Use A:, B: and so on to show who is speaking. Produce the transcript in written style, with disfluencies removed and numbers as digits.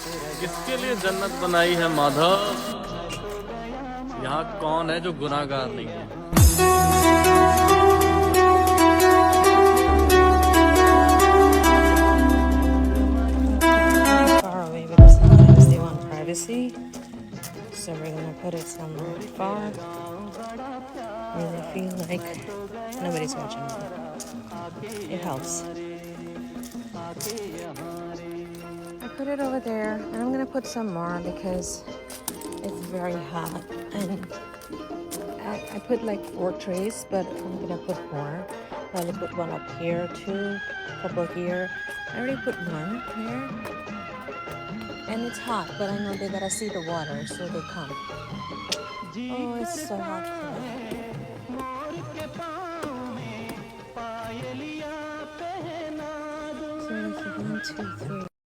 A: किसके लिए जन्नत बनाई है माधव? यहाँ कौन है जो गुनाहगार नहीं है?
B: Far away because sometimes they want privacy, so we're gonna put it somewhere far where they feel like nobody's watching them. It helps. I put it over there, and I'm gonna put some more because it's very hot. And I put like 4 trays, but I'm gonna put more. Probably put one up here, 2, couple here. I already put one here. And it's hot, but I know they gotta see the water, so they come. Oh, it's so hot today. So it's 1, 2, 3.